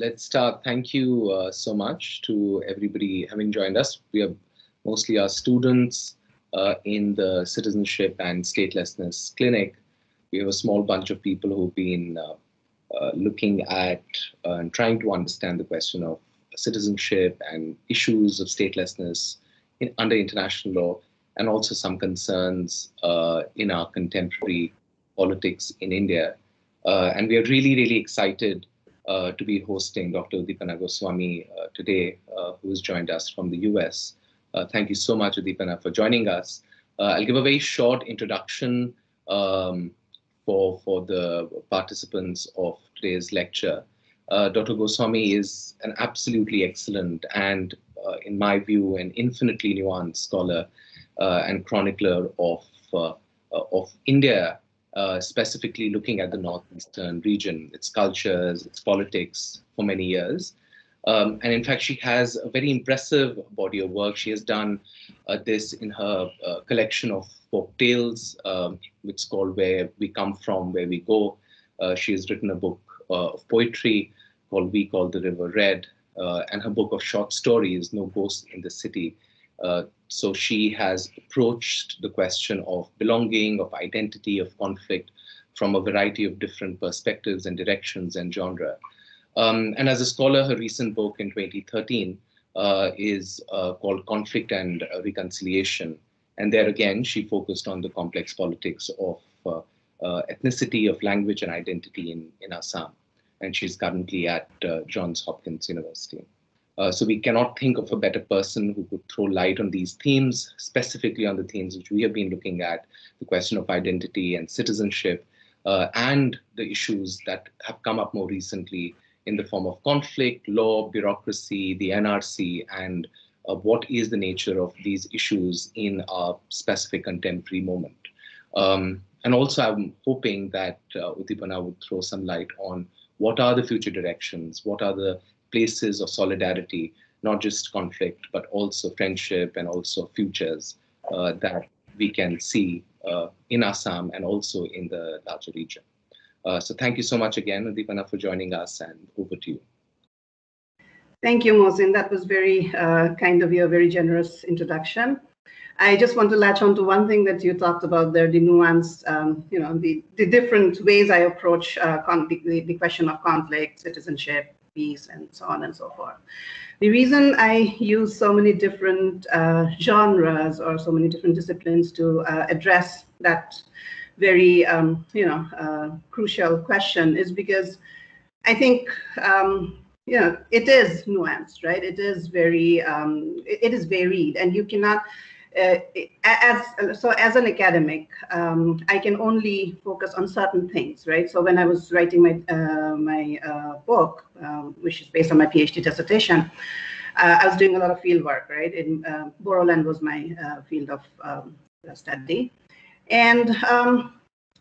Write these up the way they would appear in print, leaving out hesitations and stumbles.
Let's start. Thank you so much to everybody having joined us. We are mostly our students in the Citizenship and Statelessness Clinic. We have a small bunch of people who've been looking at and trying to understand the question of citizenship and issues of statelessness under international law, and also some concerns in our contemporary politics in India. And we are really, really excited to be hosting Dr. Uddipana Goswami today, who has joined us from the US. Thank you so much, Uddipana, for joining us. I'll give a very short introduction for the participants of today's lecture. Dr. Goswami is an absolutely excellent and, in my view, an infinitely nuanced scholar and chronicler of India, specifically looking at the northeastern region, its cultures, its politics for many years. And in fact, she has a very impressive body of work. She has done this in her collection of folk tales, which is called Where We Come From, Where We Go. She has written a book of poetry called We Call the River Red, and her book of short stories, No Ghosts in the City. So she has approached the question of belonging, of identity, of conflict from a variety of different perspectives and directions and genre. And as a scholar, her recent book in 2013 is called Conflict and Reconciliation. And there again, she focused on the complex politics of ethnicity, of language and identity in Assam. And she's currently at Johns Hopkins University. So we cannot think of a better person who could throw light on these themes, specifically on the themes which we have been looking at, the question of identity and citizenship, and the issues that have come up more recently in the form of conflict, law, bureaucracy, the NRC, and what is the nature of these issues in our specific contemporary moment. And also I'm hoping that Uddipana would throw some light on what are the future directions, what are the places of solidarity, not just conflict, but also friendship and also futures that we can see in Assam and also in the larger region. So thank you so much again, Uddipana, for joining us, and over to you. Thank you, Mohsin. That was very kind of you, a very generous introduction. I just want to latch on to one thing that you talked about there, the nuanced, the different ways I approach the question of conflict, citizenship, peace, and so on and so forth. The reason I use so many different genres or so many different disciplines to address that very, crucial question is because I think, it is nuanced, right? It is very, it is varied, and you cannot, as an academic, I can only focus on certain things, right? So when I was writing my book, which is based on my PhD dissertation, I was doing a lot of field work, right? In Boroland was my field of study, and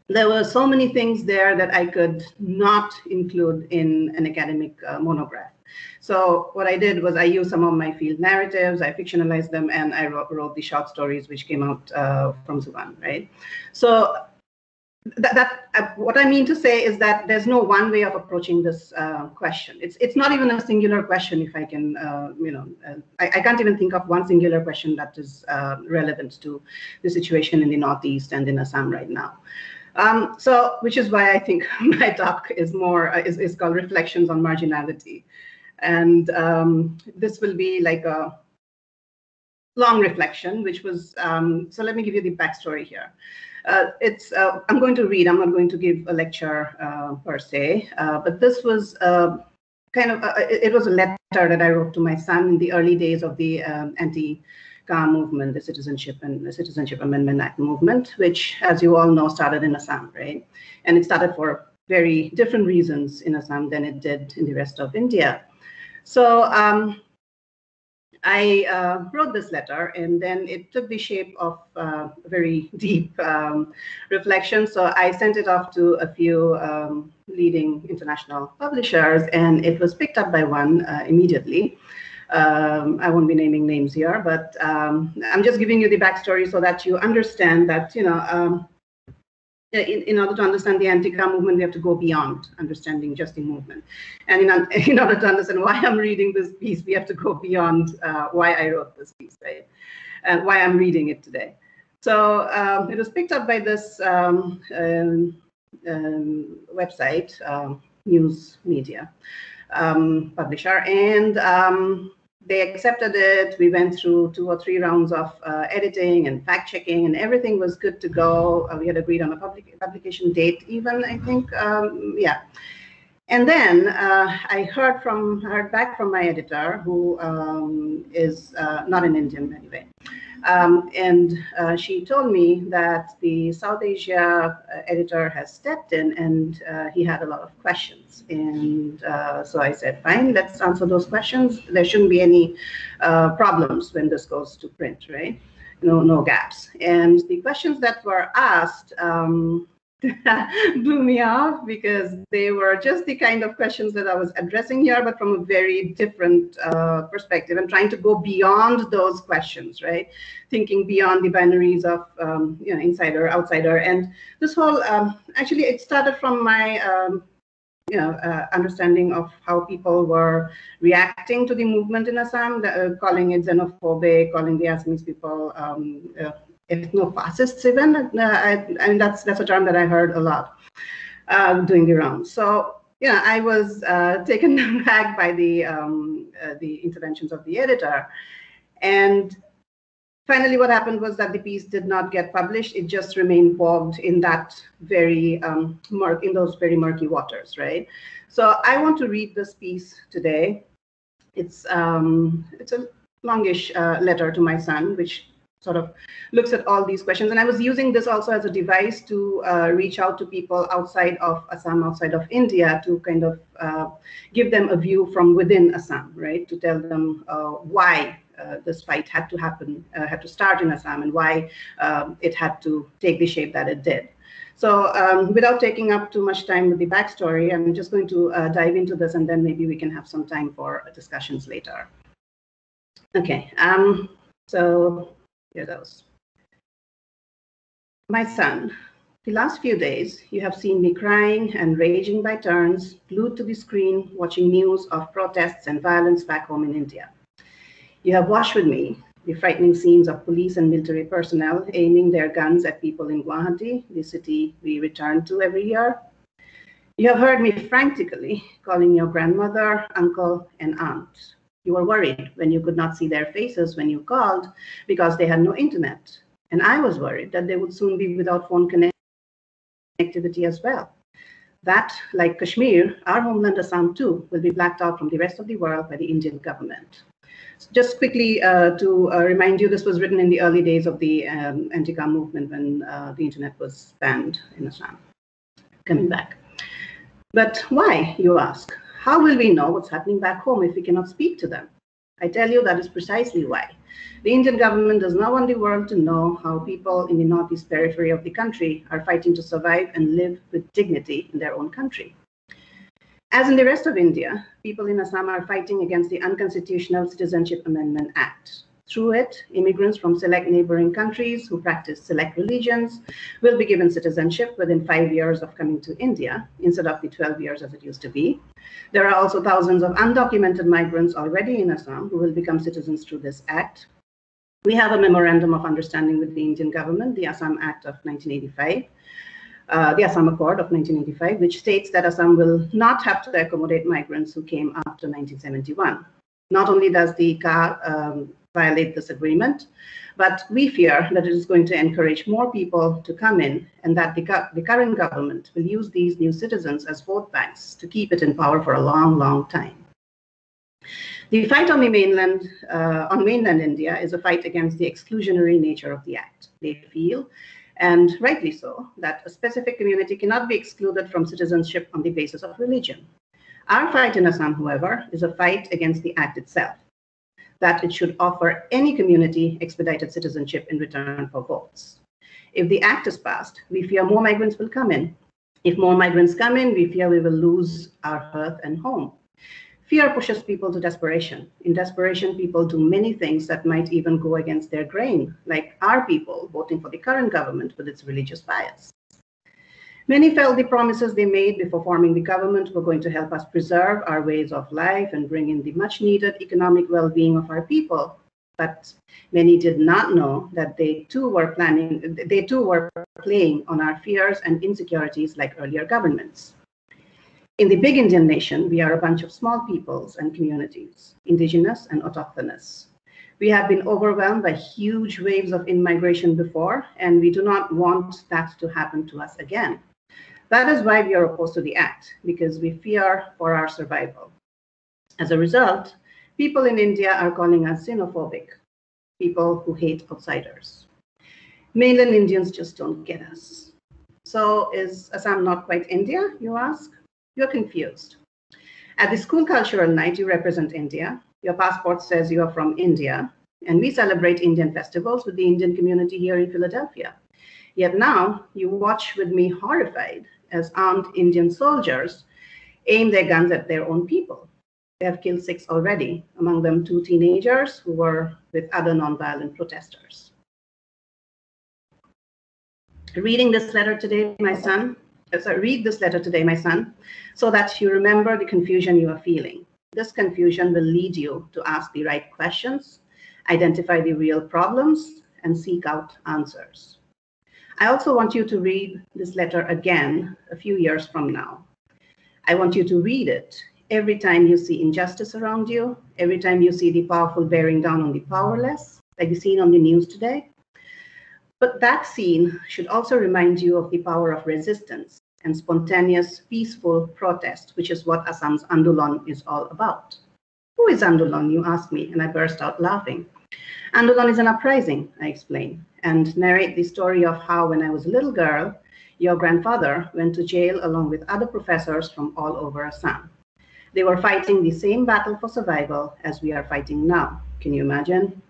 there were so many things there that I could not include in an academic monograph. So what I did was I used some of my field narratives, I fictionalized them, and I wrote the short stories which came out from Zuban, right? So what I mean to say is that there's no one way of approaching this question. It's not even a singular question. If I can, I can't even think of one singular question that is relevant to the situation in the Northeast and in Assam right now. So, which is why I think my talk is more is called Reflections on Marginality, and this will be like a long reflection, which was. So let me give you the backstory here. I'm going to read. I'm not going to give a lecture per se, but this was it was a letter that I wrote to my son in the early days of the anti-CAA movement, the Citizenship Amendment Act movement, which, as you all know, started in Assam, right? And it started for very different reasons in Assam than it did in the rest of India. So I wrote this letter, and then it took the shape of a very deep reflection. So I sent it off to a few leading international publishers, and it was picked up by one immediately. I won't be naming names here, but I'm just giving you the backstory so that you understand that, in order to understand the anti-CAA movement, we have to go beyond understanding just the movement. And in order to understand why I'm reading this piece, we have to go beyond why I wrote this piece, right? And why I'm reading it today. So it was picked up by this website, news media publisher, and they accepted it. We went through 2 or 3 rounds of editing and fact checking, and everything was good to go. We had agreed on a publication date, even, I think, yeah. And then I heard back from my editor, who is not an Indian anyway. And she told me that the South Asia editor has stepped in, and he had a lot of questions. And so I said, fine, let's answer those questions. There shouldn't be any problems when this goes to print, right? No gaps. And the questions that were asked blew me off, because they were just the kind of questions that I was addressing here, but from a very different perspective, and trying to go beyond those questions, right? Thinking beyond the binaries of insider, outsider, and this whole actually it started from my understanding of how people were reacting to the movement in Assam, calling it xenophobic, calling the Assamese people ethno-fascists even. And that's a term that I heard a lot doing the rounds. So I was taken back by the interventions of the editor. And finally, what happened was that the piece did not get published. It just remained bogged in that very in those very murky waters, right? So I want to read this piece today. It's a longish letter to my son, which sort of looks at all these questions. And I was using this also as a device to reach out to people outside of Assam, outside of India, to kind of give them a view from within Assam, right? To tell them why this fight had to happen, had to start in Assam, and why it had to take the shape that it did. So without taking up too much time with the backstory, I'm just going to dive into this, and then maybe we can have some time for discussions later. Okay, so here goes. My son, the last few days, you have seen me crying and raging by turns, glued to the screen, watching news of protests and violence back home in India. You have watched with me the frightening scenes of police and military personnel aiming their guns at people in Guwahati, the city we return to every year. You have heard me frantically calling your grandmother, uncle, and aunt. You were worried when you could not see their faces when you called because they had no internet. And I was worried that they would soon be without phone connectivity as well. That, like Kashmir, our homeland Assam too, will be blacked out from the rest of the world by the Indian government. So just quickly to remind you, this was written in the early days of the anti-CAA movement, when the internet was banned in Assam. Coming back. But why, you ask? How will we know what's happening back home if we cannot speak to them? I tell you that is precisely why. The Indian government does not want the world to know how people in the northeast periphery of the country are fighting to survive and live with dignity in their own country. As in the rest of India, people in Assam are fighting against the Unconstitutional Citizenship Amendment Act. Through it, immigrants from select neighboring countries who practice select religions will be given citizenship within 5 years of coming to India, instead of the 12 years as it used to be. There are also thousands of undocumented migrants already in Assam who will become citizens through this act. We have a memorandum of understanding with the Indian government, the Assam Act of 1985, the Assam Accord of 1985, which states that Assam will not have to accommodate migrants who came after 1971. Not only does the CAA violate this agreement, but we fear that it is going to encourage more people to come in, and that the current government will use these new citizens as vote banks to keep it in power for a long, long time. The fight on the mainland, mainland India, is a fight against the exclusionary nature of the act. They feel, and rightly so, that a specific community cannot be excluded from citizenship on the basis of religion. Our fight in Assam, however, is a fight against the act itself, that it should offer any community expedited citizenship in return for votes. If the act is passed, we fear more migrants will come in. If more migrants come in, we fear we will lose our hearth and home. Fear pushes people to desperation. In desperation, people do many things that might even go against their grain, like our people voting for the current government with its religious bias. Many felt the promises they made before forming the government were going to help us preserve our ways of life and bring in the much needed economic well-being of our people. But many did not know that they too were playing on our fears and insecurities like earlier governments. In the big Indian nation, we are a bunch of small peoples and communities, indigenous and autochthonous. We have been overwhelmed by huge waves of immigration before, and we do not want that to happen to us again. That is why we are opposed to the act, because we fear for our survival. As a result, people in India are calling us xenophobic, people who hate outsiders. Mainland Indians just don't get us. So is Assam not quite India, you ask? You're confused. At the school cultural night, you represent India. Your passport says you are from India, and we celebrate Indian festivals with the Indian community here in Philadelphia. Yet now you watch with me horrified as armed Indian soldiers aim their guns at their own people. They have killed 6 already, among them 2 teenagers who were with other nonviolent protesters. Read this letter today, my son, so that you remember the confusion you are feeling. This confusion will lead you to ask the right questions, identify the real problems, and seek out answers. I also want you to read this letter again a few years from now. I want you to read it every time you see injustice around you, every time you see the powerful bearing down on the powerless, like the scene on the news today. But that scene should also remind you of the power of resistance and spontaneous, peaceful protest, which is what Assam's Andolan is all about. Who is Andolan, you ask me, and I burst out laughing. Andolan is an uprising, I explain, and narrate the story of how, when I was a little girl, your grandfather went to jail along with other professors from all over Assam. They were fighting the same battle for survival as we are fighting now. Can you imagine?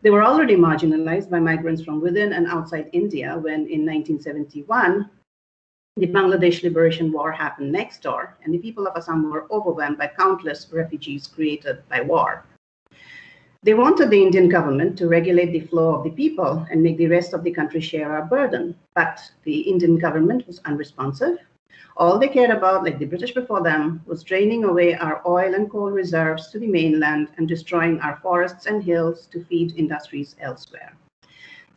They were already marginalized by migrants from within and outside India when, in 1971, the Bangladesh Liberation War happened next door, and the people of Assam were overwhelmed by countless refugees created by war. They wanted the Indian government to regulate the flow of the people and make the rest of the country share our burden. But the Indian government was unresponsive. All they cared about, like the British before them, was draining away our oil and coal reserves to the mainland and destroying our forests and hills to feed industries elsewhere.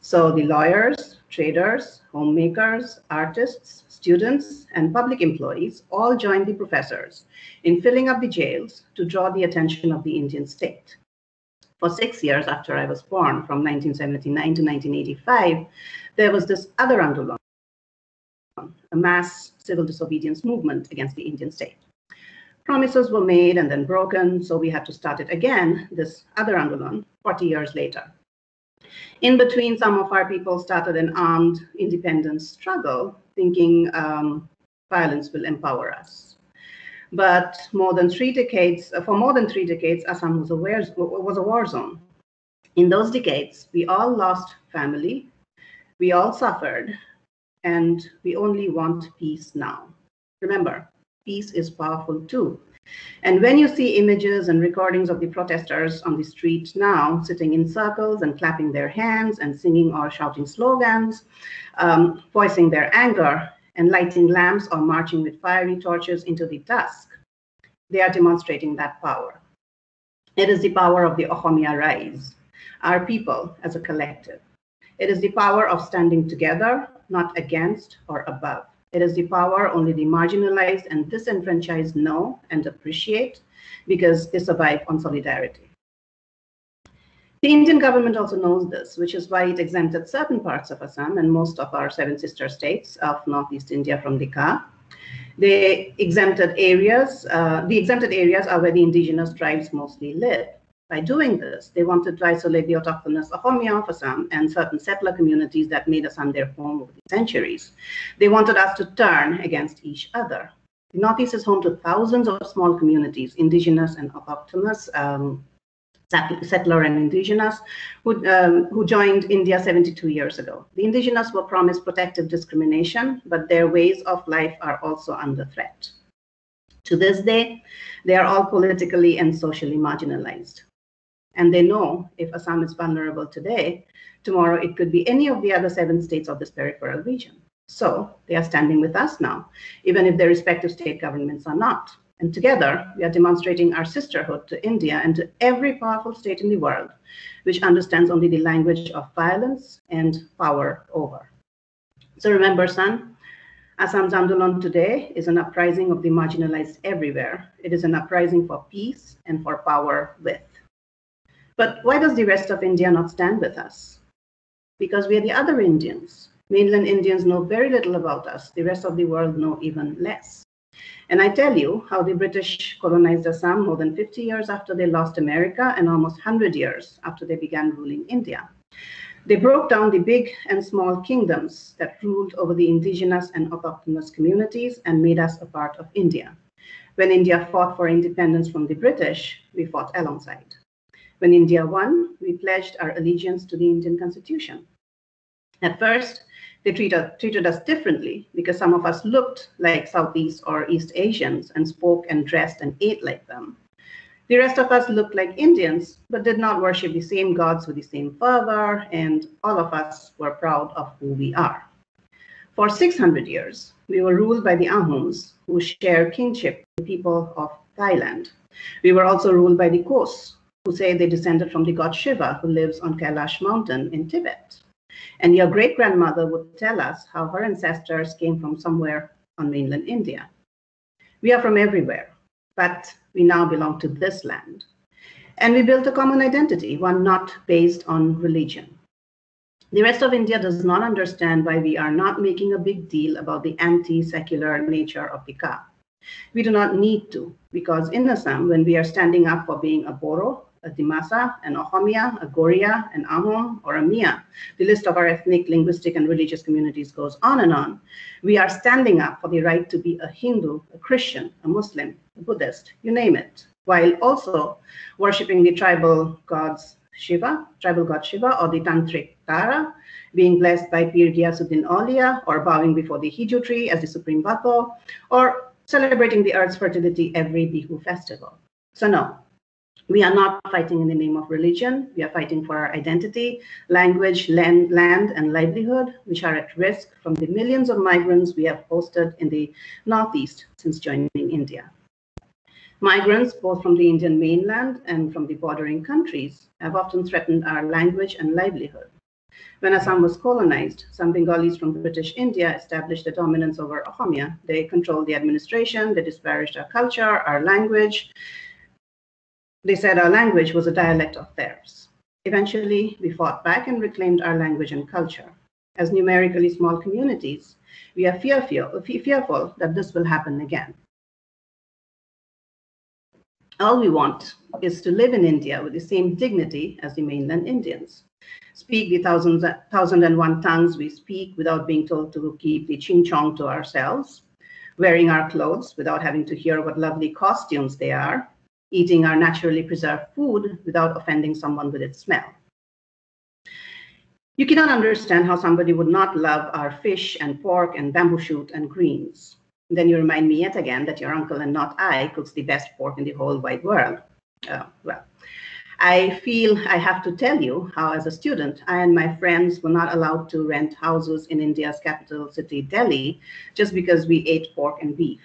So the lawyers, traders, homemakers, artists, students, and public employees all joined the professors in filling up the jails to draw the attention of the Indian state. For 6 years after I was born, from 1979 to 1985, there was this other Andolan, a mass civil disobedience movement against the Indian state. Promises were made and then broken, so we had to start it again, this other Andolan, 40 years later. In between, some of our people started an armed independence struggle, thinking violence will empower us. But for more than 3 decades, Assam was a war zone. In those decades, we all lost family, we all suffered, and we only want peace now. Remember, peace is powerful too. And when you see images and recordings of the protesters on the street now, sitting in circles and clapping their hands and singing or shouting slogans, voicing their anger, and lighting lamps or marching with fiery torches into the dusk, they are demonstrating that power. It is the power of the Oromia Rise, our people as a collective. It is the power of standing together, not against or above. It is the power only the marginalized and disenfranchised know and appreciate because they survive on solidarity. The Indian government also knows this, which is why it exempted certain parts of Assam and most of our 7 sister states of Northeast India from the CAA. The exempted areas are where the indigenous tribes mostly live. By doing this, they wanted to isolate the autochthonous Oromia of Assam and certain settler communities that made Assam their home over the centuries. They wanted us to turn against each other. The Northeast is home to thousands of small communities, indigenous and autochthonous, settler and indigenous, who joined India 72 years ago. The indigenous were promised protective discrimination, but their ways of life are also under threat. To this day, they are all politically and socially marginalized. And they know if Assam is vulnerable today, tomorrow it could be any of the other 7 states of this peripheral region. So they are standing with us now, even if their respective state governments are not. And together, we are demonstrating our sisterhood to India and to every powerful state in the world, which understands only the language of violence and power over. So remember, son, Assam's Andolan today is an uprising of the marginalized everywhere. It is an uprising for peace and for power with. But why does the rest of India not stand with us? Because we are the other Indians. Mainland Indians know very little about us. The rest of the world know even less. And I tell you how the British colonized Assam more than 50 years after they lost America and almost 100 years after they began ruling India. They broke down the big and small kingdoms that ruled over the indigenous and autochthonous communities and made us a part of India. When India fought for independence from the British, we fought alongside. When India won, we pledged our allegiance to the Indian Constitution. At first, they treated us differently because some of us looked like Southeast or East Asians and spoke and dressed and ate like them. The rest of us looked like Indians, but did not worship the same gods with the same fervor, and all of us were proud of who we are. For 600 years, we were ruled by the Ahoms, who share kinship with the people of Thailand. We were also ruled by the Kos, who say they descended from the god Shiva, who lives on Kailash mountain in Tibet. And your great-grandmother would tell us how her ancestors came from somewhere on mainland India. We are from everywhere, but we now belong to this land. And we built a common identity, one not based on religion. The rest of India does not understand why we are not making a big deal about the anti-secular nature of the CAA. We do not need to, because in Assam, when we are standing up for being a Boro, a Dimasa, an Ohomia, a Goria, an Ahom, or a Mia, the list of our ethnic, linguistic, and religious communities goes on and on. We are standing up for the right to be a Hindu, a Christian, a Muslim, a Buddhist, you name it, while also worshipping the tribal gods Shiva, tribal god Shiva, or the Tantric Tara, being blessed by Pir Ghiyasuddin Aulia, or bowing before the Hiju tree as the supreme Vato, or celebrating the earth's fertility every Bihu festival. So no, we are not fighting in the name of religion. We are fighting for our identity, language, land, and livelihood, which are at risk from the millions of migrants we have hosted in the Northeast since joining India. Migrants, both from the Indian mainland and from the bordering countries, have often threatened our language and livelihood. When Assam was colonized, some Bengalis from British India established a dominance over Ohomia. They controlled the administration, they disparaged our culture, our language. They said our language was a dialect of theirs. Eventually, we fought back and reclaimed our language and culture. As numerically small communities, we are fearful that this will happen again. All we want is to live in India with the same dignity as the mainland Indians. Speak the 1,001 tongues we speak without being told to keep the ching chong to ourselves, wearing our clothes without having to hear what lovely costumes they are, eating our naturally preserved food without offending someone with its smell. You cannot understand how somebody would not love our fish and pork and bamboo shoot and greens. Then you remind me yet again that your uncle and not I cooks the best pork in the whole wide world. Well, I feel I have to tell you how, as a student, I and my friends were not allowed to rent houses in India's capital city, Delhi, just because we ate pork and beef.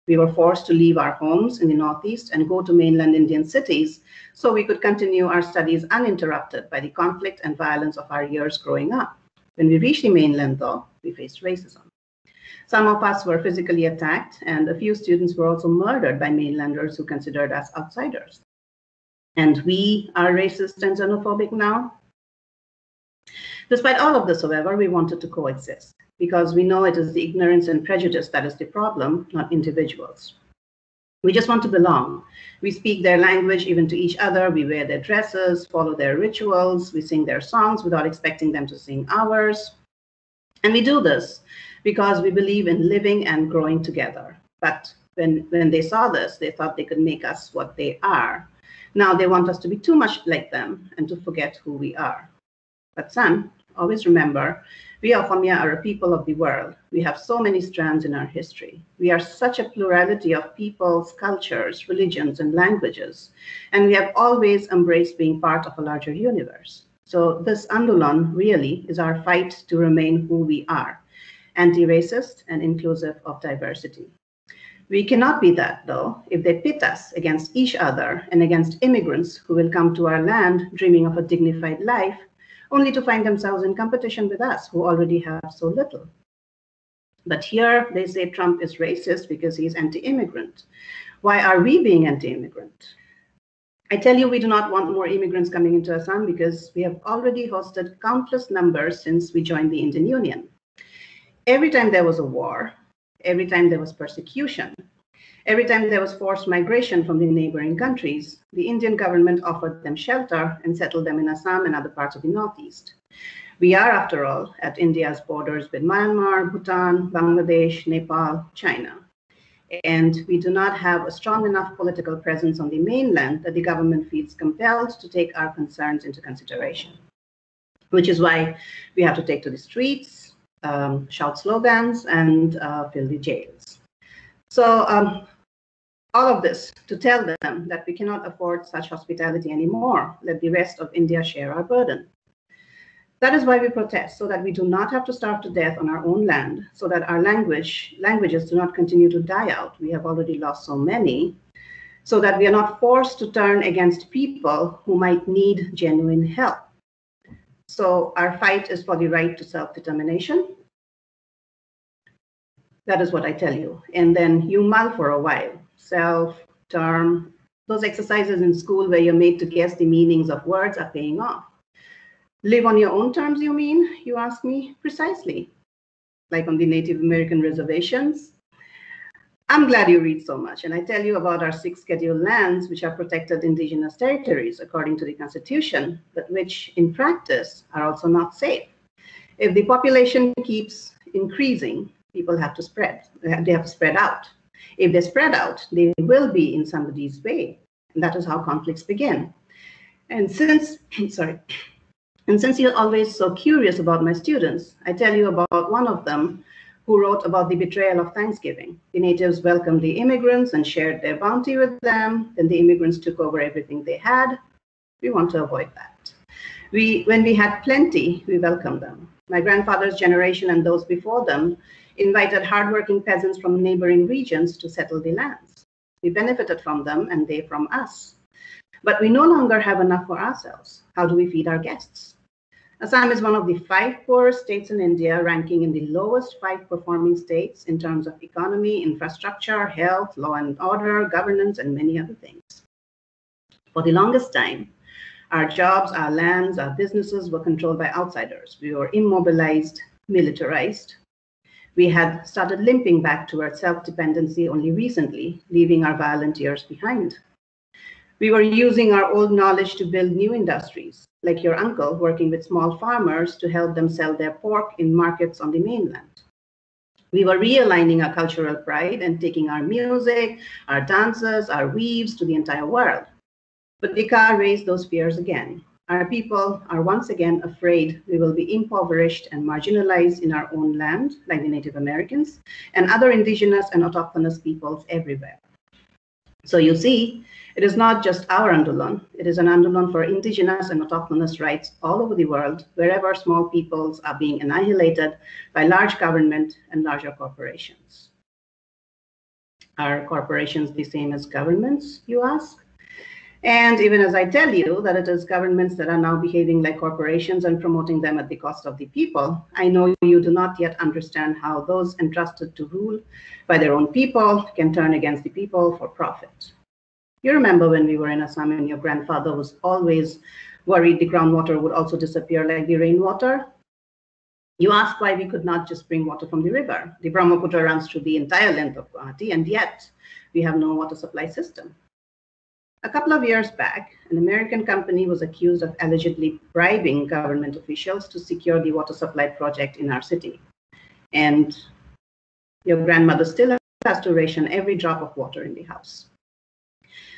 We were forced to leave our homes in the Northeast and go to mainland Indian cities so we could continue our studies uninterrupted by the conflict and violence of our years growing up. When we reached the mainland, though, we faced racism. Some of us were physically attacked, and a few students were also murdered by mainlanders who considered us outsiders. And we are racist and xenophobic now? Despite all of this, however, we wanted to coexist because we know it is the ignorance and prejudice that is the problem, not individuals. We just want to belong. We speak their language even to each other. We wear their dresses, follow their rituals. We sing their songs without expecting them to sing ours. And we do this because we believe in living and growing together. But when they saw this, they thought they could make us what they are. Now they want us to be too much like them and to forget who we are. But son, always remember, we Ohomia are a people of the world. We have so many strands in our history. We are such a plurality of peoples, cultures, religions, and languages. And we have always embraced being part of a larger universe. So this Andolan really is our fight to remain who we are. anti-racist, and inclusive of diversity. We cannot be that, though, if they pit us against each other and against immigrants who will come to our land dreaming of a dignified life, only to find themselves in competition with us who already have so little. But here they say Trump is racist because he's anti-immigrant. Why are we being anti-immigrant? I tell you, we do not want more immigrants coming into Assam because we have already hosted countless numbers since we joined the Indian Union. Every time there was a war, every time there was persecution, every time there was forced migration from the neighboring countries, the Indian government offered them shelter and settled them in Assam and other parts of the Northeast. We are, after all, at India's borders with Myanmar, Bhutan, Bangladesh, Nepal, China. And we do not have a strong enough political presence on the mainland that the government feels compelled to take our concerns into consideration, which is why we have to take to the streets, shout slogans, and fill the jails. So all of this to tell them that we cannot afford such hospitality anymore. Let the rest of India share our burden. That is why we protest, so that we do not have to starve to death on our own land, so that our languages do not continue to die out. We have already lost so many, so that we are not forced to turn against people who might need genuine help. So our fight is for the right to self-determination. That is what I tell you. And then you mull for a while. Self, term, those exercises in school where you're made to guess the meanings of words are paying off. Live on your own terms, you mean? You ask me. Precisely. Like on the Native American reservations. I'm glad you read so much, and I tell you about our 6 scheduled lands, which are protected indigenous territories according to the Constitution, but which in practice are also not safe. If the population keeps increasing, people have to spread. They have to spread out. If they spread out, they will be in somebody's way. And that is how conflicts begin. And since, since you're always so curious about my students, I tell you about one of them who wrote about the betrayal of Thanksgiving. The natives welcomed the immigrants and shared their bounty with them. Then the immigrants took over everything they had. We want to avoid that. When we had plenty, we welcomed them. My grandfather's generation and those before them invited hardworking peasants from neighboring regions to settle the lands. We benefited from them and they from us. But we no longer have enough for ourselves. How do we feed our guests? Assam is one of the 5 poorest states in India, ranking in the lowest 5 performing states in terms of economy, infrastructure, health, law and order, governance, and many other things. For the longest time, our jobs, our lands, our businesses were controlled by outsiders. We were immobilized, militarized. We had started limping back towards self-dependency only recently, leaving our violent years behind. We were using our old knowledge to build new industries, like your uncle working with small farmers to help them sell their pork in markets on the mainland. We were realigning our cultural pride and taking our music, our dances, our weaves to the entire world. But the CAA raised those fears again. Our people are once again afraid we will be impoverished and marginalized in our own land, like the Native Americans, and other indigenous and autochthonous peoples everywhere. So you see, it is not just our Andolan, it is an Andolan for indigenous and autochthonous rights all over the world, wherever small peoples are being annihilated by large government and larger corporations. Are corporations the same as governments, you ask? And even as I tell you that it is governments that are now behaving like corporations and promoting them at the cost of the people, I know you do not yet understand how those entrusted to rule by their own people can turn against the people for profit. You remember when we were in Assam and your grandfather was always worried the groundwater would also disappear like the rainwater? You ask why we could not just bring water from the river. The Brahmaputra runs through the entire length of Guwahati, and yet we have no water supply system. A couple of years back, an American company was accused of allegedly bribing government officials to secure the water supply project in our city. And your grandmother still has to ration every drop of water in the house.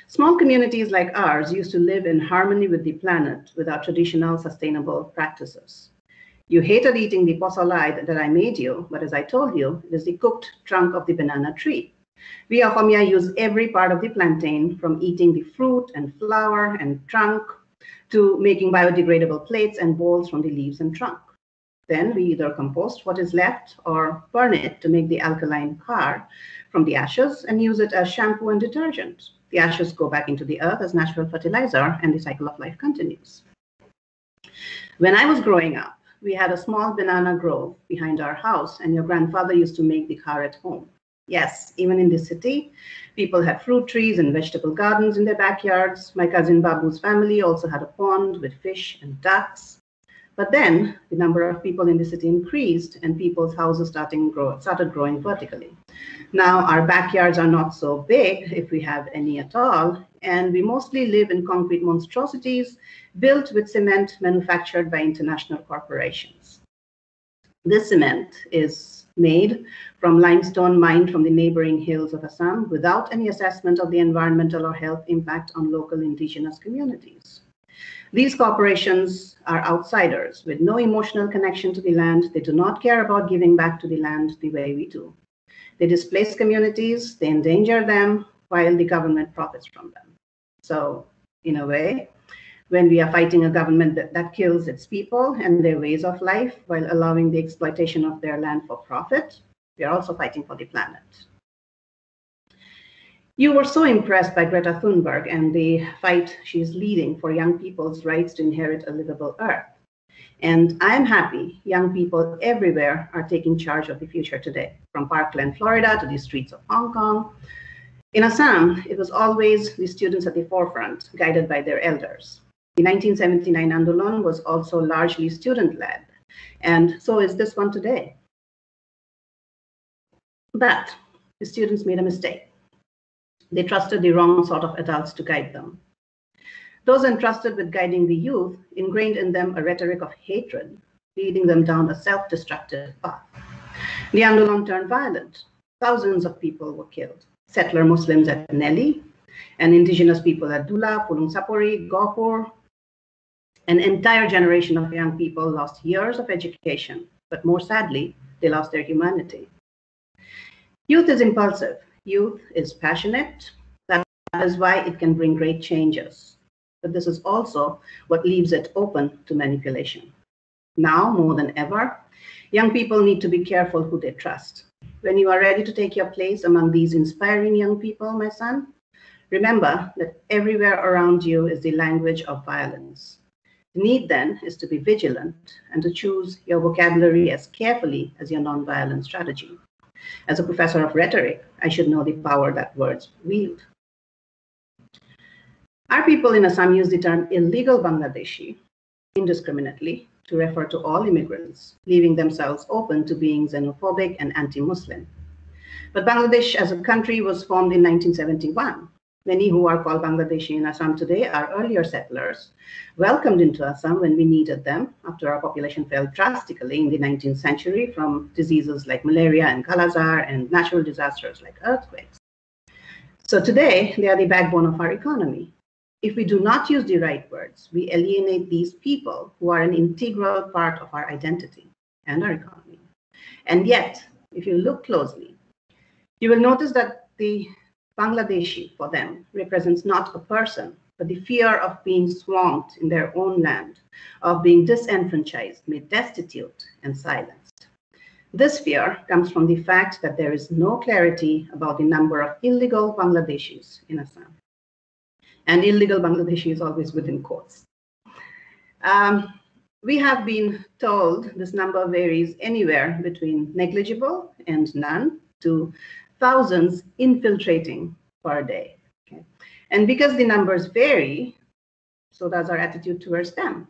Small communities like ours used to live in harmony with the planet with our traditional sustainable practices. You hated eating the posolai that I made you, but as I told you, it is the cooked trunk of the banana tree. We Ahomya use every part of the plantain, from eating the fruit and flower and trunk to making biodegradable plates and bowls from the leaves and trunk. Then we either compost what is left or burn it to make the alkaline tar from the ashes and use it as shampoo and detergent. The ashes go back into the earth as natural fertilizer, and the cycle of life continues. When I was growing up, we had a small banana grove behind our house, and your grandfather used to make the car at home. Yes, even in the city, people had fruit trees and vegetable gardens in their backyards. My cousin Babu's family also had a pond with fish and ducks. But then the number of people in the city increased, and people's houses started growing vertically. Now our backyards are not so big, if we have any at all, and we mostly live in concrete monstrosities built with cement manufactured by international corporations. This cement is made from limestone mined from the neighboring hills of Assam without any assessment of the environmental or health impact on local indigenous communities. These corporations are outsiders with no emotional connection to the land. They do not care about giving back to the land the way we do. They displace communities, they endanger them, while the government profits from them. So, in a way, when we are fighting a government that kills its people and their ways of life while allowing the exploitation of their land for profit, we are also fighting for the planet. You were so impressed by Greta Thunberg and the fight she is leading for young people's rights to inherit a livable earth. And I'm happy young people everywhere are taking charge of the future today, from Parkland, Florida to the streets of Hong Kong. In Assam, it was always the students at the forefront, guided by their elders. The 1979 Andolan was also largely student-led, and so is this one today. But the students made a mistake. They trusted the wrong sort of adults to guide them. Those entrusted with guiding the youth ingrained in them a rhetoric of hatred, leading them down a self-destructive path. The Andolan turned violent. Thousands of people were killed. Settler Muslims at Nelly, and indigenous people at Dula, Pulung Sapori, Gopur. An entire generation of young people lost years of education, but more sadly, they lost their humanity. Youth is impulsive. Youth is passionate. That is why it can bring great changes. But this is also what leaves it open to manipulation. Now, more than ever, young people need to be careful who they trust. When you are ready to take your place among these inspiring young people, my son, remember that everywhere around you is the language of violence. The need then is to be vigilant and to choose your vocabulary as carefully as your nonviolent strategy. As a professor of rhetoric, I should know the power that words wield. Our people in Assam use the term illegal Bangladeshi indiscriminately to refer to all immigrants, leaving themselves open to being xenophobic and anti-Muslim. But Bangladesh as a country was formed in 1971. Many who are called Bangladeshi in Assam today are earlier settlers, welcomed into Assam when we needed them after our population fell drastically in the 19th century from diseases like malaria and Kala-Azar and natural disasters like earthquakes. So today, they are the backbone of our economy. If we do not use the right words, we alienate these people who are an integral part of our identity and our economy. And yet, if you look closely, you will notice that the Bangladeshi for them represents not a person, but the fear of being swamped in their own land, of being disenfranchised, made destitute, and silenced. This fear comes from the fact that there is no clarity about the number of illegal Bangladeshis in Assam. And illegal Bangladeshi is always within quotes. We have been told this number varies anywhere between negligible and none to thousands infiltrating per day. Okay? And because the numbers vary, so does our attitude towards them.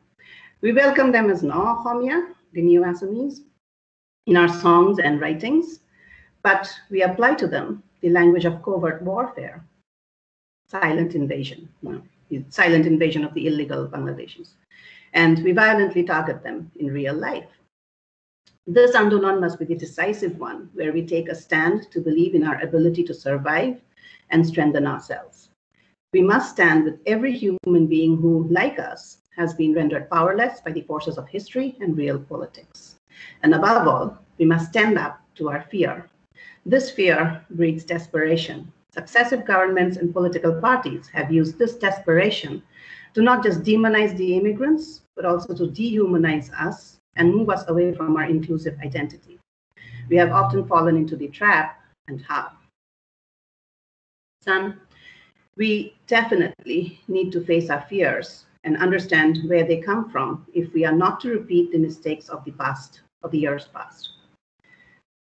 We welcome them as No Homia, the new Assamese, in our songs and writings, but we apply to them the language of covert warfare, silent invasion of the illegal Bangladeshis. And we violently target them in real life. This Andolan must be the decisive one, where we take a stand to believe in our ability to survive and strengthen ourselves. We must stand with every human being who, like us, has been rendered powerless by the forces of history and real politics. And above all, we must stand up to our fear. This fear breeds desperation. Successive governments and political parties have used this desperation to not just demonize the immigrants, but also to dehumanize us and move us away from our inclusive identity. We have often fallen into the trap, and how? Son, we definitely need to face our fears and understand where they come from if we are not to repeat the mistakes of the past, of the years past.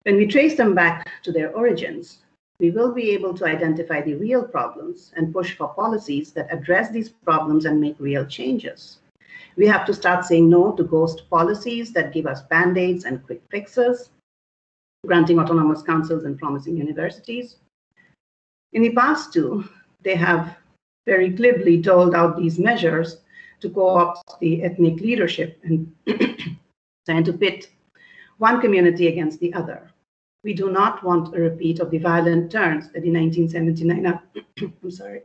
When we trace them back to their origins, we will be able to identify the real problems and push for policies that address these problems and make real changes. We have to start saying no to ghost policies that give us band-aids and quick fixes, granting autonomous councils and promising universities. In the past, too, they have very glibly doled out these measures to co-opt the ethnic leadership and trying to pit one community against the other. We do not want a repeat of the violent turns that the 1979 I'm sorry.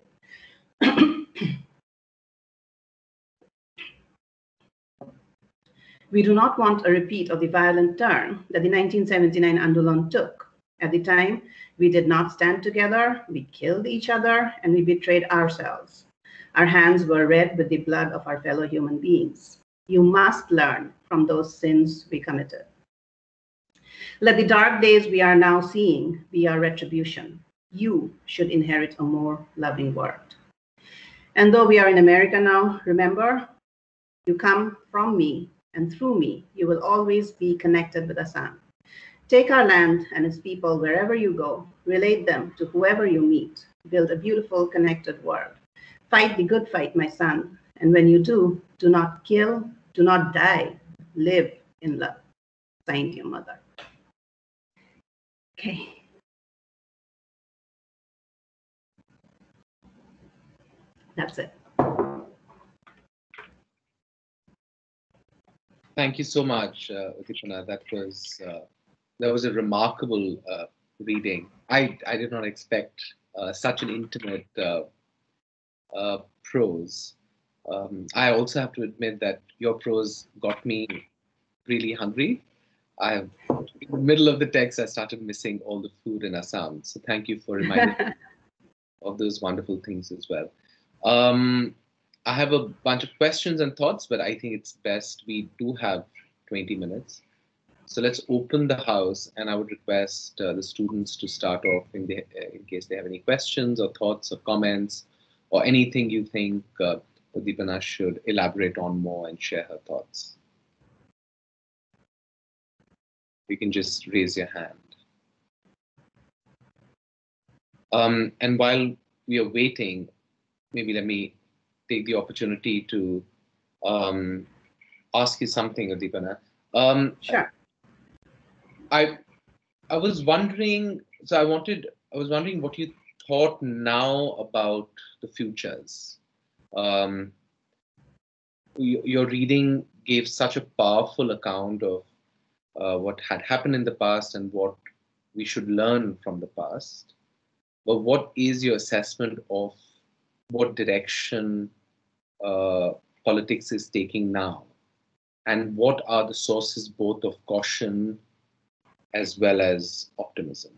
We do not want a repeat of the violent turn that the 1979 Andolan took. At the time, we did not stand together, we killed each other, and we betrayed ourselves. Our hands were red with the blood of our fellow human beings. You must learn from those sins we committed. Let the dark days we are now seeing be our retribution. You should inherit a more loving world. And though we are in America now, remember, you come from me, and through me, you will always be connected with Assam. Take our land and its people wherever you go, relate them to whoever you meet, build a beautiful, connected world. Fight the good fight, my son, and when you do not kill, do not die, live in love. Signed, your mother. Okay. That's it. Thank you so much, Uddipana. That was a remarkable reading. I did not expect such an intimate prose. I also have to admit that your prose got me really hungry. In the middle of the text, I started missing all the food in Assam. So thank you for reminding me of those wonderful things as well. I have a bunch of questions and thoughts, but I think it's best we do have 20 minutes. So let's open the house, and I would request the students to start off in case they have any questions or thoughts or comments or anything you think Uddipana should elaborate on more and share her thoughts. You can just raise your hand. And while we are waiting, maybe let me take the opportunity to ask you something, Uddipana. Sure. I was wondering. So I was wondering what you thought now about the futures. Your reading gave such a powerful account of what had happened in the past and what we should learn from the past. But what is your assessment of what direction politics is taking now? And what are the sources both of caution as well as optimism?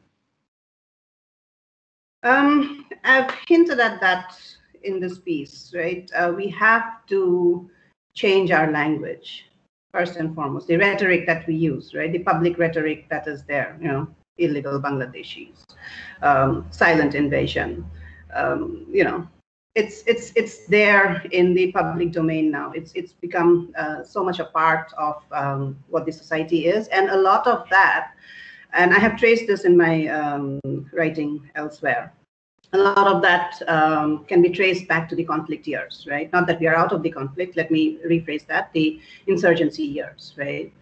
I've hinted at that in this piece, right? We have to change our language, first and foremost. The rhetoric that we use, right? The public rhetoric that is there, illegal Bangladeshis, silent invasion, it's there in the public domain now. It's become so much a part of what the society is, and a lot of that, and I have traced this in my writing elsewhere. A lot of that can be traced back to the conflict years, right? Not that we are out of the conflict. Let me rephrase that: the insurgency years, right?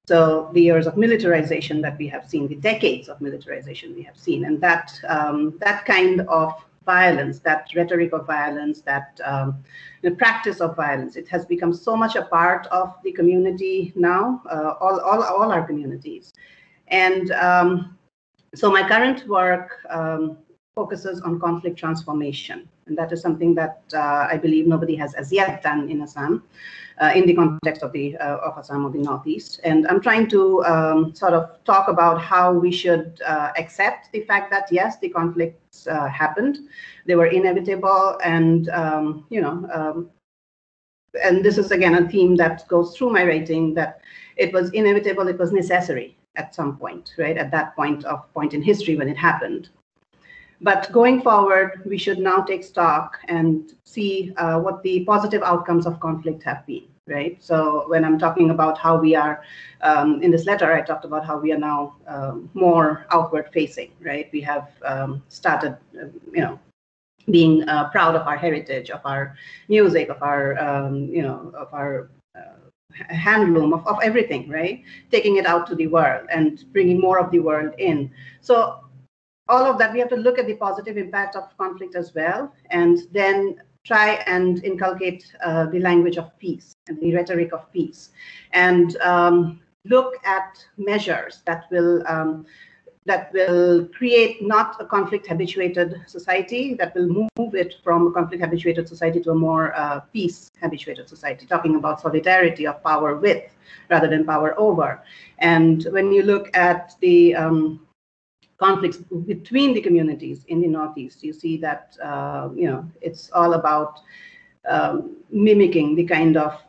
So the years of militarization that we have seen, the decades of militarization we have seen, and that that kind of violence, that rhetoric of violence, that the practice of violence, it has become so much a part of the community now, all our communities. And so my current work focuses on conflict transformation. And that is something that I believe nobody has as yet done in Assam, in the context of Assam or the Northeast. And I'm trying to sort of talk about how we should accept the fact that, yes, the conflicts happened, they were inevitable, and, and this is, again, a theme that goes through my writing, that it was inevitable, it was necessary at some point, right? At that point in history when it happened. But going forward, we should now take stock and see what the positive outcomes of conflict have been, right? So when I'm talking about how we are, in this letter, I talked about how we are now more outward facing, right? We have started, being proud of our heritage, of our music, of our, of our handloom, of everything, right? Taking it out to the world and bringing more of the world in. So all of that, we have to look at the positive impact of conflict as well, and then try and inculcate the language of peace and the rhetoric of peace, and look at measures that will create not a conflict-habituated society, that will move it from a conflict-habituated society to a more peace-habituated society, talking about solidarity of power with rather than power over. And when you look at the conflicts between the communities in the Northeast, you see that it's all about mimicking the kind of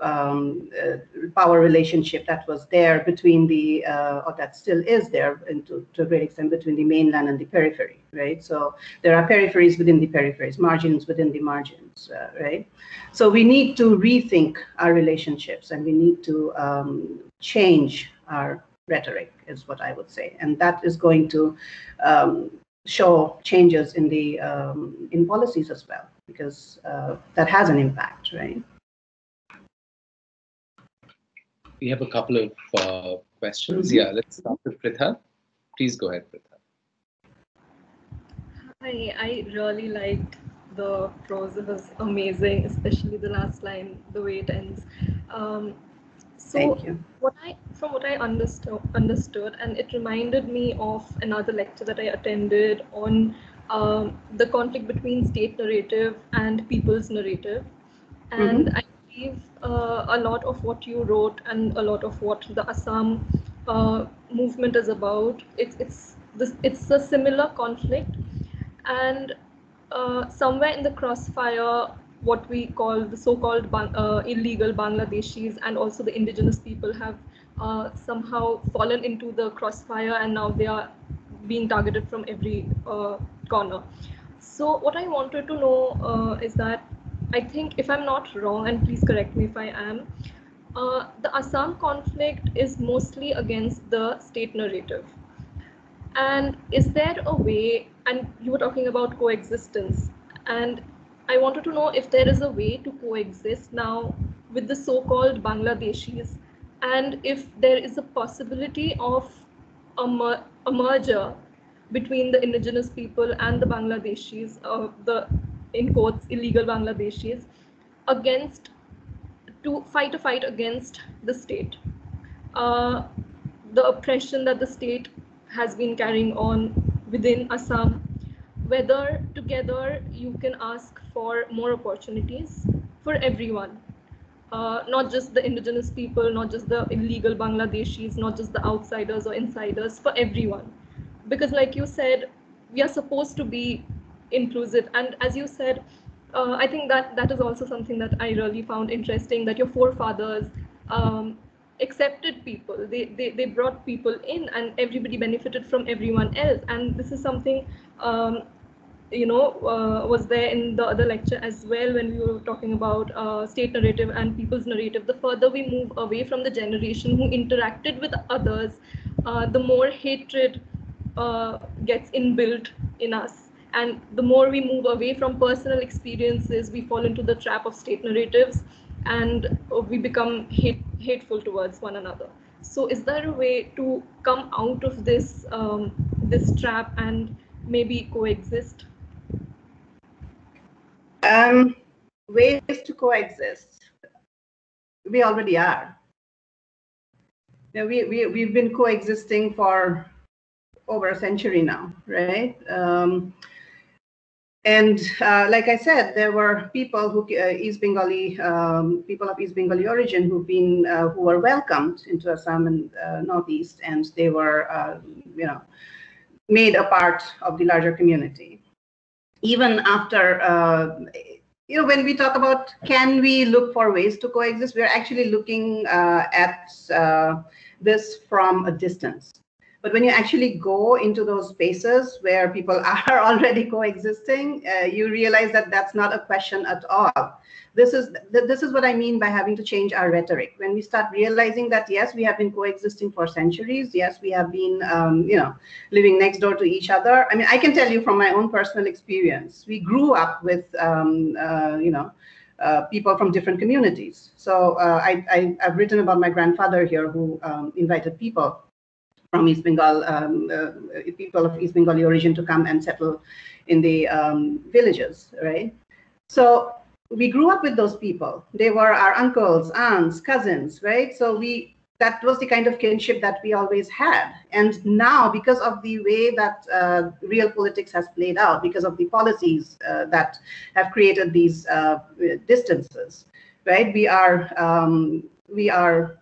power relationship that was there between the, or that still is there, and to a great extent, between the mainland and the periphery, right? So there are peripheries within the peripheries, margins within the margins, right? So we need to rethink our relationships, and we need to change our rhetoric, is what I would say, and that is going to show changes in the in policies as well, because that has an impact, right? We have a couple of questions. Yeah, let's start with Pritha. Please go ahead, Pritha. Hi, I really liked the prose. It was amazing, especially the last line, the way it ends. Thank you. From what I understood, and it reminded me of another lecture that I attended on the conflict between state narrative and people's narrative. And I believe a lot of what you wrote and a lot of what the Assam movement is about, it's a similar conflict, and somewhere in the crossfire, what we call the so-called illegal Bangladeshis and also the indigenous people have somehow fallen into the crossfire, and now they are being targeted from every corner. So what I wanted to know is that, I think, if I'm not wrong, and please correct me if I am, the Assam conflict is mostly against the state narrative. And is there a way, and you were talking about coexistence, and I wanted to know if there is a way to coexist now with the so-called Bangladeshis, and if there is a possibility of a merger between the indigenous people and the Bangladeshis, the, in quotes, illegal Bangladeshis, to fight a fight against the state, the oppression that the state has been carrying on within Assam, whether together you can ask for more opportunities for everyone, not just the indigenous people, not just the illegal Bangladeshis, not just the outsiders or insiders, for everyone. Because like you said, we are supposed to be inclusive. And as you said, I think that is also something that I really found interesting, that your forefathers accepted people, they brought people in, and everybody benefited from everyone else. And this is something was there in the other lecture as well, when we were talking about state narrative and people's narrative. The further we move away from the generation who interacted with others, the more hatred gets inbuilt in us, and the more we move away from personal experiences, we fall into the trap of state narratives, and we become hateful towards one another. So is there a way to come out of this this trap and maybe coexist? Ways to coexist. We already are. We've been coexisting for over a century now, right? And like I said, there were people who East Bengali people of East Bengali origin who were welcomed into Assam and Northeast, and they were made a part of the larger community. Even after when we talk about can we look for ways to coexist, we're actually looking at this from a distance. But when you actually go into those spaces where people are already coexisting, you realize that that's not a question at all. This is what I mean by having to change our rhetoric. When we start realizing that, yes, we have been coexisting for centuries. Yes, we have been, living next door to each other. I mean, I can tell you from my own personal experience, we grew up with, people from different communities. So I've written about my grandfather here who invited people from East Bengal, people of East Bengali origin to come and settle in the villages, right? So we grew up with those people. They were our uncles, aunts, cousins, right? So that was the kind of kinship that we always had. And now, because of the way that real politics has played out, because of the policies that have created these distances, right? We are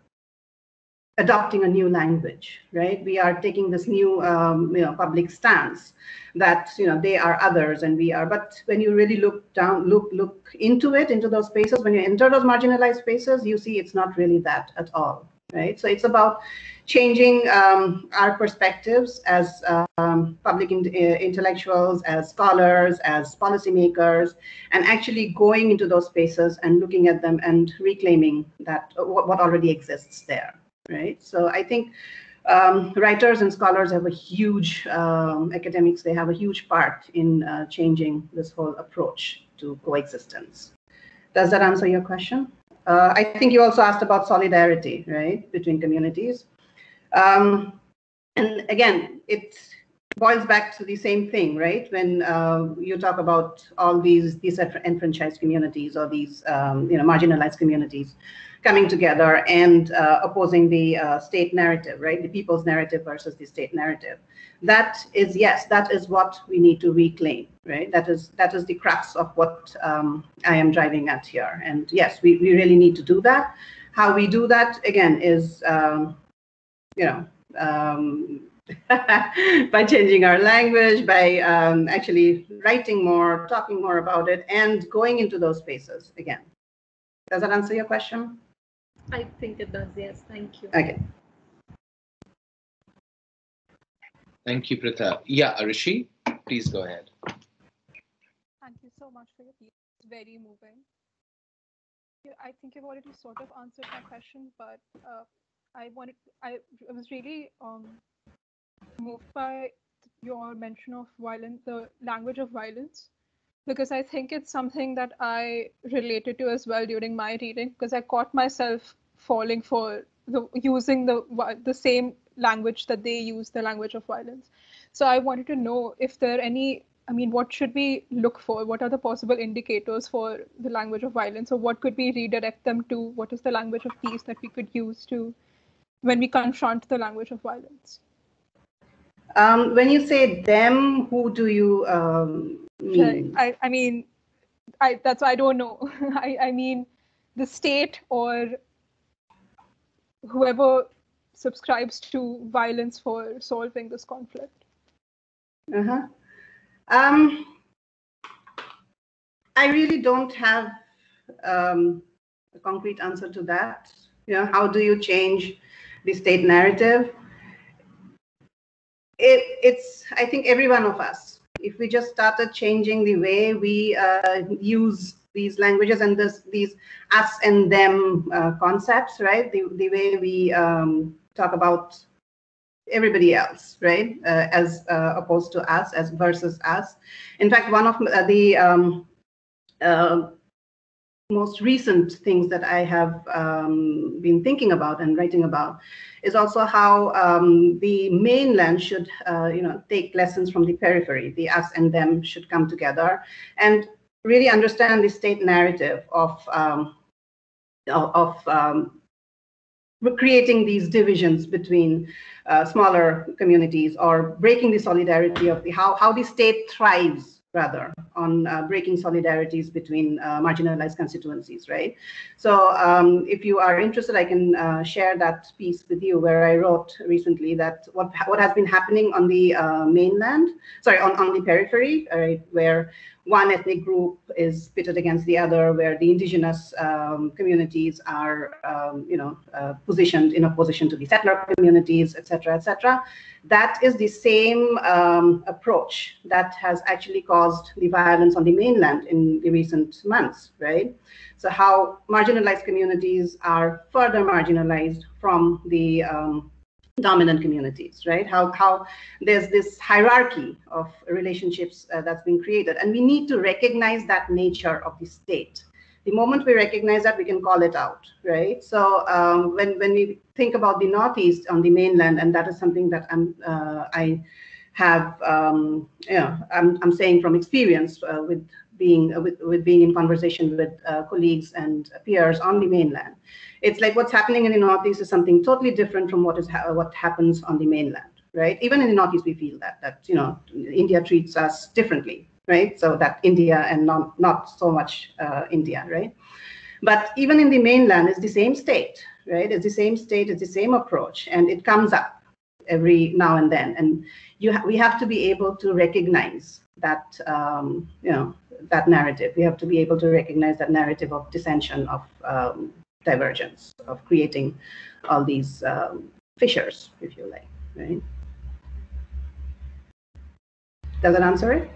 adopting a new language, right? We are taking this new, public stance that, they are others and we are. But when you really look into it, into those spaces, when you enter those marginalized spaces, you see it's not really that at all, right? So it's about changing our perspectives as public intellectuals, as scholars, as policymakers, and actually going into those spaces and looking at them and reclaiming that what already exists there. Right. So I think writers and scholars have a huge, academics, they have a huge part in changing this whole approach to coexistence. Does that answer your question? I think you also asked about solidarity, right, between communities. And again, it boils back to the same thing, right? When you talk about all these disenfranchised communities or these, marginalized communities coming together and opposing the state narrative, right? The people's narrative versus the state narrative. That is, yes, that is what we need to reclaim, right? That is the crux of what I am driving at here. And yes, we really need to do that. How we do that, again, is, by changing our language, by actually writing more, talking more about it, and going into those spaces again. Does that answer your question? I think it does, yes. Thank you. Okay. Thank you, Pritha. Yeah, Rishi, please go ahead. Thank you so much for your piece. It's very moving. I think you've already sort of answered my question, but I was really moved by your mention of violence, the language of violence, because I think it's something that I related to as well during my reading, because I caught myself falling for using the same language that they use, the language of violence. So I wanted to know if there are any, what should we look for? What are the possible indicators for the language of violence, or what could we redirect them to? What is the language of peace that we could use to when we confront the language of violence? When you say them, who do you mean? That's why I don't know. I mean, the state or whoever subscribes to violence for solving this conflict. I really don't have a concrete answer to that. How do you change the state narrative? It's, I think, every one of us. If we just started changing the way we use these languages and these us and them concepts, right? The way we talk about everybody else, right? As opposed to us, as versus us. In fact, one of the most recent things that I have been thinking about and writing about is also how the mainland should, take lessons from the periphery. The us and them should come together and really understand the state narrative of creating these divisions between smaller communities, or breaking the solidarity of how the state thrives rather on breaking solidarities between marginalized constituencies, right? So if you are interested, I can share that piece with you where I wrote recently that what has been happening on the mainland, sorry, on the periphery, right, where one ethnic group is pitted against the other, where the indigenous communities are, positioned in opposition to the settler communities, et cetera, that is the same approach that has actually caused the violence on the mainland in the recent months, right? So how marginalized communities are further marginalized from the dominant communities, right? How there's this hierarchy of relationships that's been created, and we need to recognize that nature of the state. The moment we recognize that, we can call it out, right? So when we think about the Northeast on the mainland, and that is something that I have, I'm saying from experience with being in conversation with colleagues and peers on the mainland. It's like what's happening in the Northeast is something totally different from what happens on the mainland, right? Even in the Northeast, we feel that India treats us differently, right? So that India and not so much India, right? But even in the mainland, it's the same state, right? It's the same state, it's the same approach, and it comes up every now and then. And we have to be able to recognize that, that narrative. We have to be able to recognize that narrative of dissension, of divergence, of creating all these fissures, if you like, right? Does that answer it?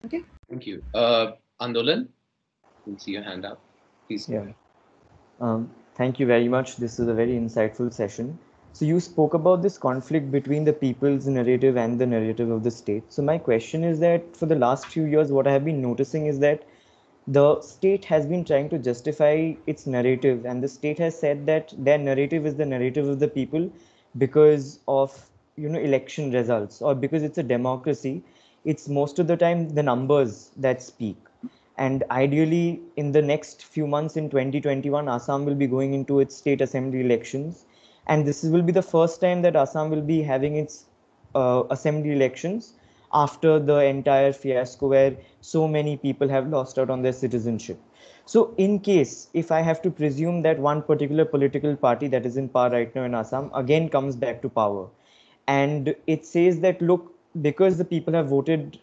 Okay. Thank you. Andolan, you see your hand up. Please. Yeah. Thank you very much. This is a very insightful session. So you spoke about this conflict between the people's narrative and the narrative of the state. So my question is that for the last few years, what I have been noticing is that the state has been trying to justify its narrative, and the state has said that their narrative is the narrative of the people because of election results, or because it's a democracy. It's most of the time the numbers that speak. And ideally, in the next few months in 2021, Assam will be going into its state assembly elections. And this will be the first time that Assam will be having its assembly elections after the entire fiasco where so many people have lost out on their citizenship. So in case, if I have to presume that one particular political party that is in power right now in Assam again comes back to power, and it says that, look, because the people have voted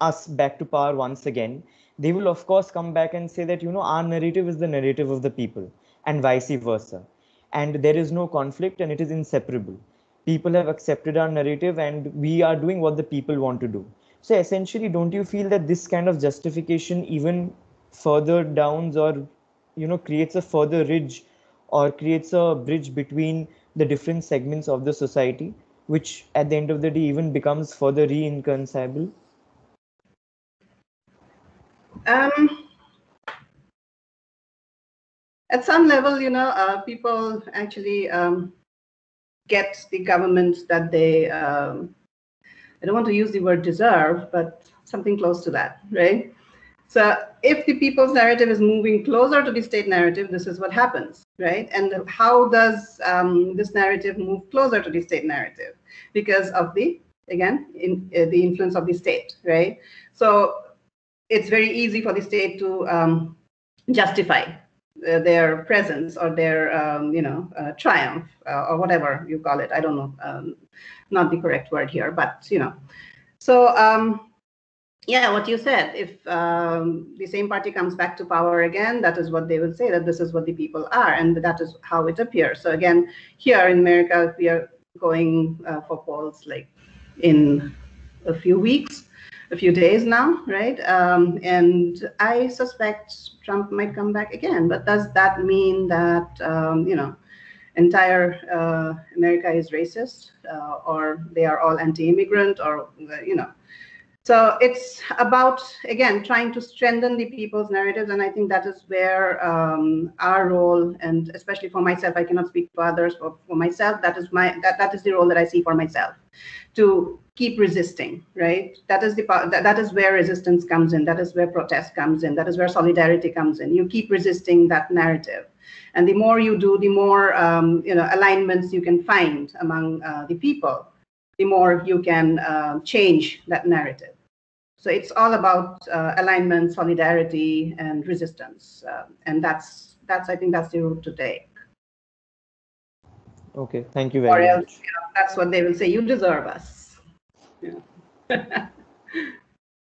us back to power once again, they will of course come back and say that, our narrative is the narrative of the people, and vice versa. And there is no conflict, and it is inseparable. People have accepted our narrative, and we are doing what the people want to do. So essentially, don't you feel that this kind of justification even further downs, or creates a further ridge, or creates a bridge between the different segments of the society, which at the end of the day even becomes further irreconcilable? At some level, people actually get the government that they, I don't want to use the word deserve, but something close to that, right? So if the people's narrative is moving closer to the state narrative, this is what happens, right? And how does this narrative move closer to the state narrative? Because of the influence of the state, right? So it's very easy for the state to justify their presence or their triumph or whatever you call it. I don't know, not the correct word here, but so yeah, what you said, if the same party comes back to power again, that is what they will say, that this is what the people are, and that is how it appears. So again, here in America, we are going for polls like in a few weeks, a few days now, right? And I suspect Trump might come back again. But does that mean that entire America is racist, or they are all anti-immigrant, or So it's about, again, trying to strengthen the people's narratives, and I think that is where our role, and especially for myself, I cannot speak for others, but for myself, that is the role that I see for myself, to keep resisting, right? That is where resistance comes in. That is where protest comes in. That is where solidarity comes in. You keep resisting that narrative, and the more you do, the more alignments you can find among the people the more you can change that narrative. So it's all about alignment, solidarity, and resistance, and that's I think that's the route to take. Okay, thank you very much. Else, that's what they will say. You deserve us. Yeah.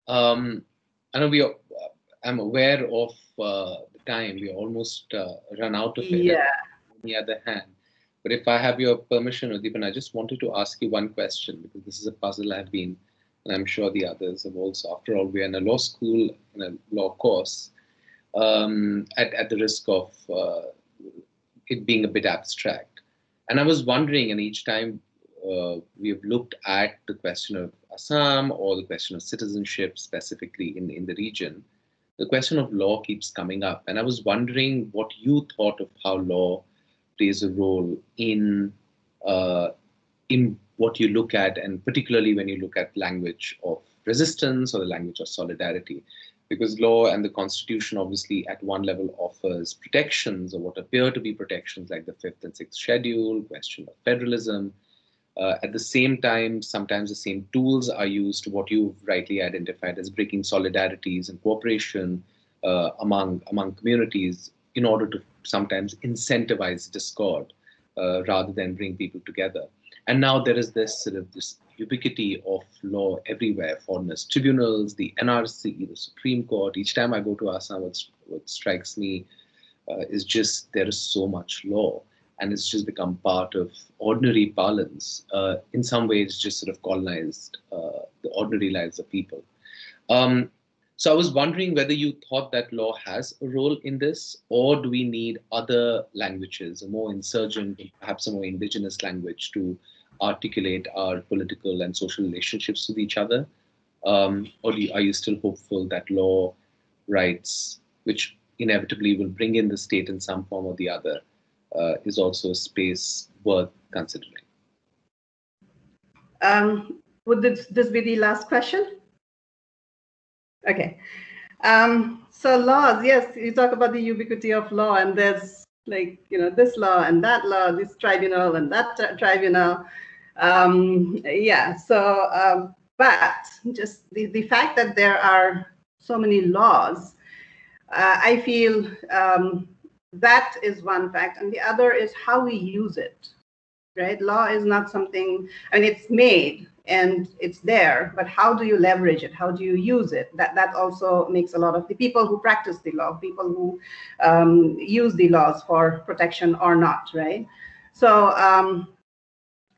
I know I'm aware of the time. We almost run out of it. Yeah. On the other hand, but if I have your permission, Uddipana, I just wanted to ask you one question, because this is a puzzle I've been, and I'm sure the others have also. After all, we're in a law school, in a law course, at the risk of it being a bit abstract. And I was wondering, and each time we have looked at the question of Assam or the question of citizenship specifically in the region, the question of law keeps coming up. And I was wondering what you thought of how law plays a role in what you look at, and particularly when you look at language of resistance or the language of solidarity. Because law and the Constitution obviously at one level offers protections, or what appear to be protections, like the 5th and 6th schedule, question of federalism. At the same time, sometimes the same tools are used to what you've rightly identified as breaking solidarities and cooperation among communities in order to sometimes incentivize discord rather than bring people together. And now there is this ubiquity of law everywhere, foreigners tribunals, the NRC, the Supreme Court. Each time I go to Assam, what strikes me is just there is so much law, and it's just become part of ordinary parlance. In some ways, just sort of colonized the ordinary lives of people. So I was wondering whether you thought that law has a role in this, or do we need other languages, a more insurgent, perhaps a more indigenous language to articulate our political and social relationships with each other? Or are you still hopeful that law rights, which inevitably will bring in the state in some form or the other, is also a space worth considering? Would this be the last question? Okay. So laws, yes, you talk about the ubiquity of law, and there's like, this law and that law, this tribunal and that tribunal. Yeah, so, but just the fact that there are so many laws, I feel that is one fact. And the other is how we use it, right? Law is not something, I mean, it's made and it's there, but how do you leverage it? How do you use it? That also makes a lot of the people who practice the law, people who use the laws for protection or not, right? So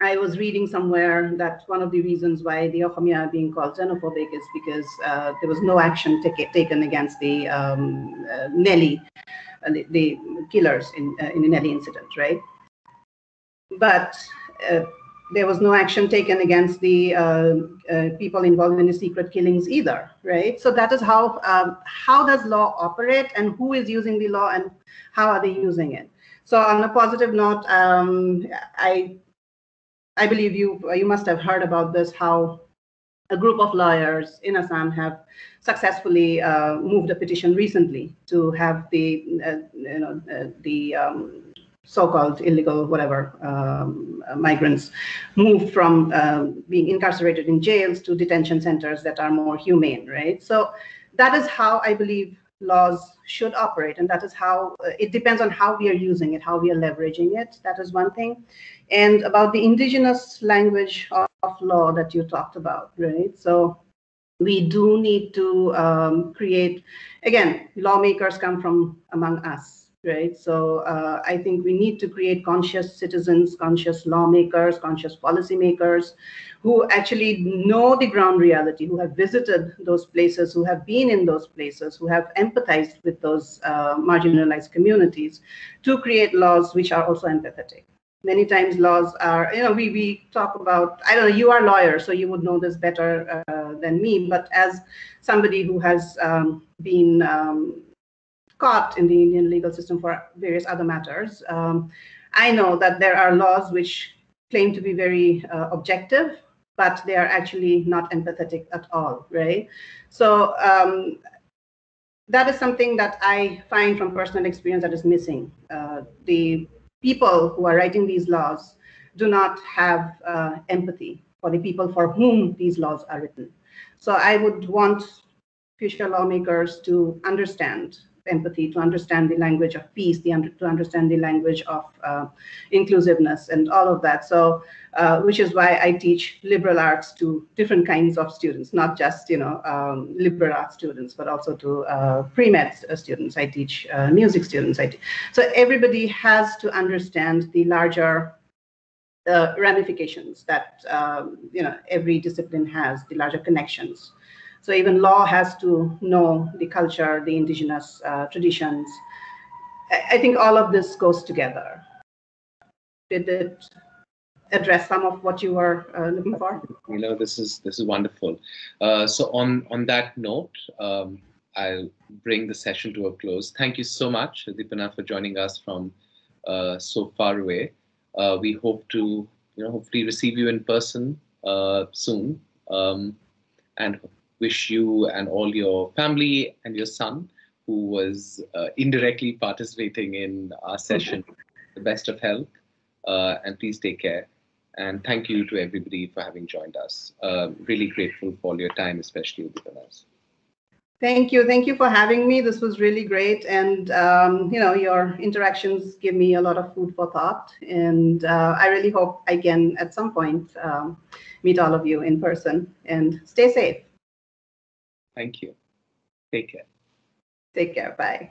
I was reading somewhere that one of the reasons why the Oromia are being called xenophobic is because there was no action taken against the Nelly, the killers in the Nelly incident, right? But there was no action taken against the people involved in the secret killings either, right? So that is how does law operate, and who is using the law, and how are they using it? So on a positive note, I believe you must have heard about this, how a group of lawyers in Assam have successfully moved a petition recently to have the so-called illegal migrants moved from being incarcerated in jails to detention centers that are more humane, right? So that is how I believe laws should operate, and that is how it depends on how we are using it, how we are leveraging it. That is one thing. And about the indigenous language of law that you talked about, right? So we do need to create, again, lawmakers come from among us, right? So I think we need to create conscious citizens, conscious lawmakers, conscious policymakers who actually know the ground reality, who have visited those places, who have been in those places, who have empathized with those marginalized communities, to create laws which are also empathetic. Many times laws are, we talk about, I don't know, you are a lawyer, so you would know this better than me, but as somebody who has been caught in the Indian legal system for various other matters, I know that there are laws which claim to be very objective, but they are actually not empathetic at all, right? So that is something that I find from personal experience that is missing. The people who are writing these laws do not have empathy for the people for whom these laws are written. So I would want future lawmakers to understand empathy, to understand the language of peace, to understand the language of inclusiveness and all of that. So, which is why I teach liberal arts to different kinds of students, not just liberal arts students, but also to pre-med students. I teach music students. So everybody has to understand the larger ramifications that every discipline has, the larger connections. So even law has to know the culture, the indigenous traditions. I think all of this goes together. Did it address some of what you were looking for? This is wonderful. So on that note, I'll bring the session to a close. Thank you so much, Uddipana, for joining us from so far away. We hope to hopefully receive you in person soon, and wish you and all your family and your son, who was indirectly participating in our session, the best of health, and please take care. And thank you to everybody for having joined us. Really grateful for all your time, especially Uddipana. Thank you for having me. This was really great, and your interactions give me a lot of food for thought. And I really hope I can at some point meet all of you in person. And stay safe. Thank you. Take care. Take care. Bye.